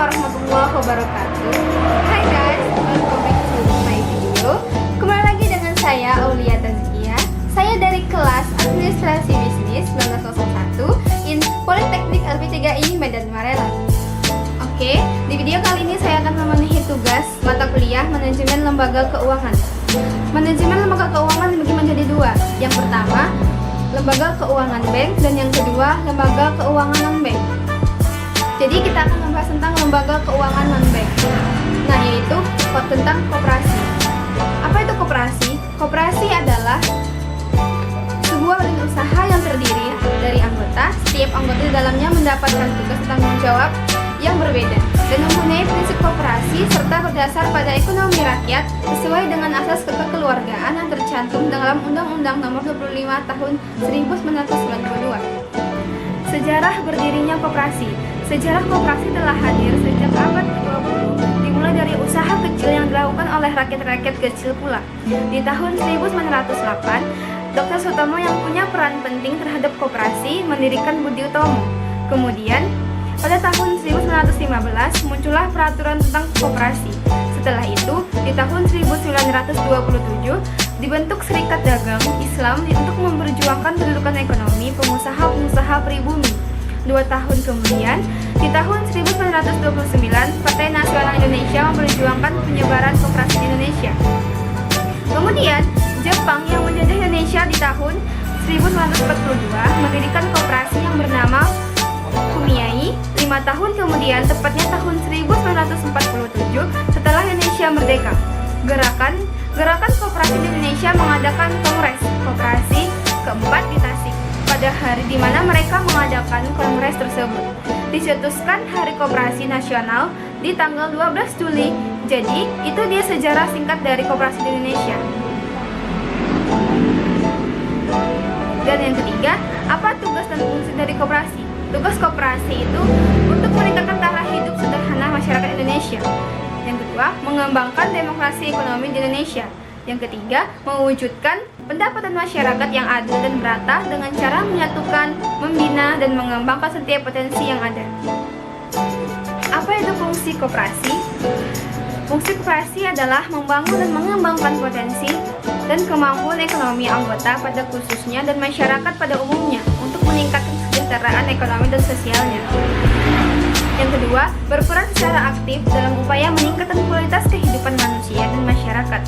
warahmatullahi wabarakatuh. Hai guys, welcome back to my video. Kembali lagi dengan saya Aulia Tazkia. Saya dari kelas Administrasi Bisnis 1901 in Politeknik LP3I Medan Marelan. Oke, di video kali ini saya akan memenuhi tugas mata kuliah Manajemen Lembaga Keuangan. Manajemen lembaga keuangan dibagi menjadi dua. Yang pertama, lembaga keuangan bank, dan yang kedua, lembaga keuangan non-bank. Jadi kita akan membahas tentang lembaga keuangan non-bank. Nah, yaitu tentang koperasi. Apa itu koperasi? Koperasi adalah sebuah badan usaha yang terdiri dari anggota. Setiap anggota di dalamnya mendapatkan tugas dan tanggung jawab yang berbeda dan mempunyai prinsip koperasi serta berdasar pada ekonomi rakyat sesuai dengan asas kekeluargaan yang tercantum dalam Undang-Undang Nomor 25 Tahun 1992. Sejarah berdirinya koperasi. Sejarah koperasi telah hadir sejak abad ke-20, dimulai dari usaha kecil yang dilakukan oleh rakyat-rakyat kecil pula. Di tahun 1908, Dr. Sutomo yang punya peran penting terhadap koperasi mendirikan Budi Utomo. Kemudian, pada tahun 1915 muncullah peraturan tentang koperasi. Setelah itu, di tahun 1927 dibentuk Serikat Dagang Islam untuk memperjuangkan kedudukan ekonomi pengusaha-pengusaha pribumi. 2 tahun kemudian, di tahun 1929, Partai Nasional Indonesia memperjuangkan penyebaran koperasi di Indonesia. Kemudian, Jepang yang menjajah Indonesia di tahun 1942 mendirikan koperasi yang bernama Kumiai. 5 tahun kemudian, tepatnya tahun 1947, setelah Indonesia merdeka, Gerakan Koperasi di Indonesia mengadakan Kongres Koperasi keempat di Tasik. Pada hari di mana mereka mengadakan kongres tersebut, dicetuskan Hari Koperasi Nasional di tanggal 12 Juli. Jadi, itu dia sejarah singkat dari koperasi di Indonesia. Dan yang ketiga, apa tugas dan fungsi dari koperasi? Tugas koperasi itu untuk meningkatkan taraf hidup sederhana masyarakat Indonesia. Yang kedua, mengembangkan demokrasi ekonomi di Indonesia. Yang ketiga, mewujudkan pendapatan masyarakat yang adil dan merata dengan cara menyatukan, membina, dan mengembangkan setiap potensi yang ada. Apa itu fungsi koperasi? Fungsi koperasi adalah membangun dan mengembangkan potensi dan kemampuan ekonomi anggota pada khususnya dan masyarakat pada umumnya untuk meningkatkan kesejahteraan ekonomi dan sosialnya. Yang kedua, berperan secara aktif dalam upaya meningkatkan kualitas kehidupan manusia dan masyarakat.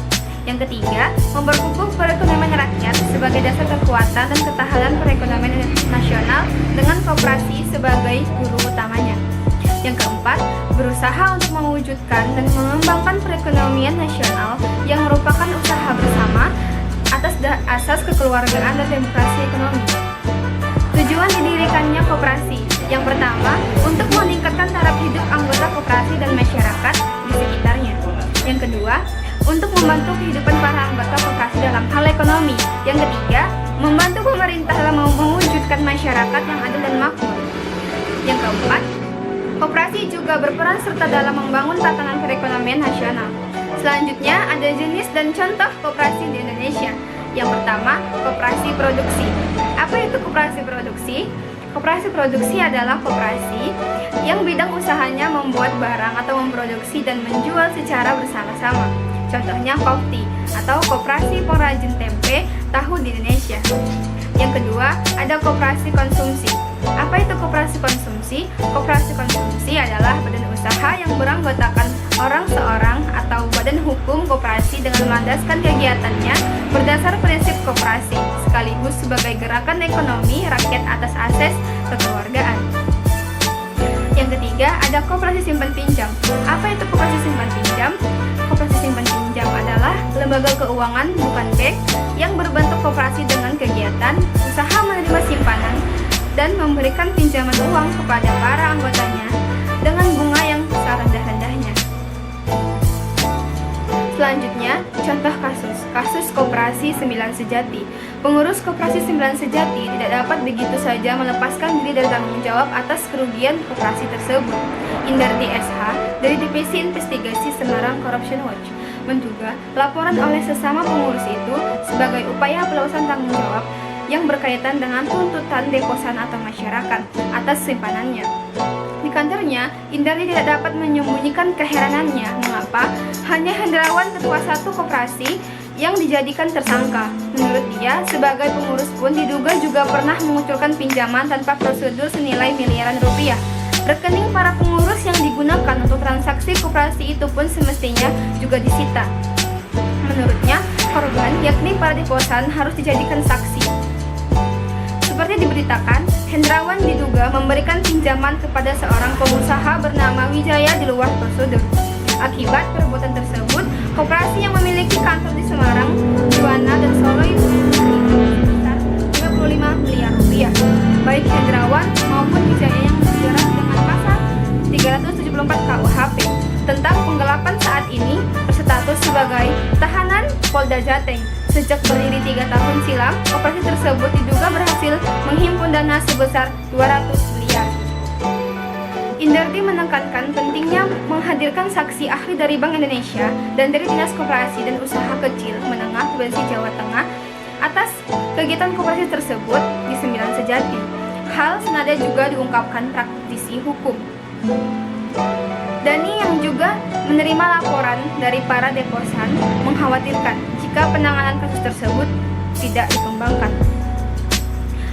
Yang ketiga, memperkukuh perekonomian rakyat sebagai dasar kekuatan dan ketahanan perekonomian nasional dengan koperasi sebagai guru utamanya. Yang keempat, berusaha untuk mewujudkan dan mengembangkan perekonomian nasional yang merupakan usaha bersama atas asas kekeluargaan dan demokrasi ekonomi. Tujuan didirikannya koperasi. Yang pertama, untuk meningkatkan taraf hidup anggota koperasi dan masyarakat di sekitarnya. Yang kedua, untuk membantu kehidupan para anggota koperasi dalam hal ekonomi. Yang ketiga, membantu pemerintah dalam mewujudkan masyarakat yang adil dan makmur. Yang keempat, koperasi juga berperan serta dalam membangun tatanan perekonomian nasional. Selanjutnya, ada jenis dan contoh koperasi di Indonesia. Yang pertama, koperasi produksi. Apa itu koperasi produksi? Koperasi produksi adalah koperasi yang bidang usahanya membuat barang atau memproduksi dan menjual secara bersama-sama. Contohnya Kopti atau Koperasi Pengrajin Tempe Tahu di Indonesia. Yang kedua, ada koperasi konsumsi. Apa itu koperasi konsumsi? Koperasi konsumsi adalah badan usaha yang beranggotakan orang seorang atau badan hukum koperasi dengan melandaskan kegiatannya berdasar prinsip koperasi, sekaligus sebagai gerakan ekonomi rakyat atas asas kekeluargaan. Yang ketiga, ada koperasi simpan pinjam. Apa itu koperasi simpan pinjam? Koperasi simpan pinjam adalah lembaga keuangan bukan bank yang berbentuk koperasi dengan kegiatan usaha menerima simpanan dan memberikan pinjaman uang kepada para anggotanya dengan bunga yang serendah-rendahnya. Selanjutnya, contoh kasus koperasi 9 Sejati. Pengurus koperasi 9 Sejati tidak dapat begitu saja melepaskan diri dari tanggung jawab atas kerugian koperasi tersebut. Indarti SH dari Divisi Investigasi Semarang Corruption Watch menduga laporan oleh sesama pengurus itu sebagai upaya pelepasan tanggung jawab yang berkaitan dengan tuntutan deposan atau masyarakat atas simpanannya. Di kantornya, Indarti tidak dapat menyembunyikan keheranannya mengapa hanya Hendrawan ketua satu koperasi yang dijadikan tersangka. Menurut dia, sebagai pengurus pun diduga juga pernah mengucurkan pinjaman tanpa prosedur senilai miliaran rupiah. Rekening para pengurus yang digunakan untuk transaksi koperasi itu pun semestinya juga disita. Menurutnya, korban, yakni para deposan, harus dijadikan saksi. Seperti diberitakan, Hendrawan diduga memberikan pinjaman kepada seorang pengusaha bernama Wijaya di luar prosedur. Akibat perbuatan tersebut, koperasi yang memiliki kantor di Semarang, Juwana, dan Solo itu sebesar 35 miliar rupiah. Baik Hendrawan maupun Wijaya yang dijerat dengan pasal 374 KUHP tentang penggelapan saat ini berstatus sebagai tahanan Polda Jateng. Sejak berdiri 3 tahun silam, operasi tersebut diduga berhasil menghimpun dana sebesar 200 miliar. Indarti menekankan pentingnya menghadirkan saksi ahli dari Bank Indonesia dan dari Dinas Koperasi dan Usaha Kecil Menengah Provinsi Jawa Tengah atas kegiatan koperasi tersebut di Sembilan Sejati. Hal senada juga diungkapkan praktisi hukum. Dani yang juga menerima laporan dari para deposan mengkhawatirkan jika penanganan kasus tersebut tidak dikembangkan.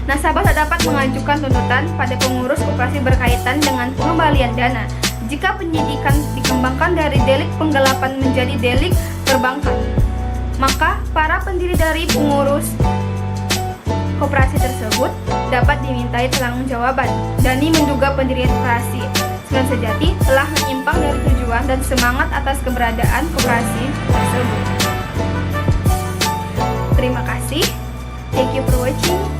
Nasabah tak dapat mengajukan tuntutan pada pengurus koperasi berkaitan dengan pengembalian dana jika penyidikan dikembangkan dari delik penggelapan menjadi delik perbankan. Maka para pendiri dari pengurus koperasi tersebut dapat dimintai pertanggungjawaban. Dani menduga pendirian koperasi Sembilan Sejati telah menyimpang dari tujuan dan semangat atas keberadaan koperasi tersebut. Terima kasih. Thank you for watching.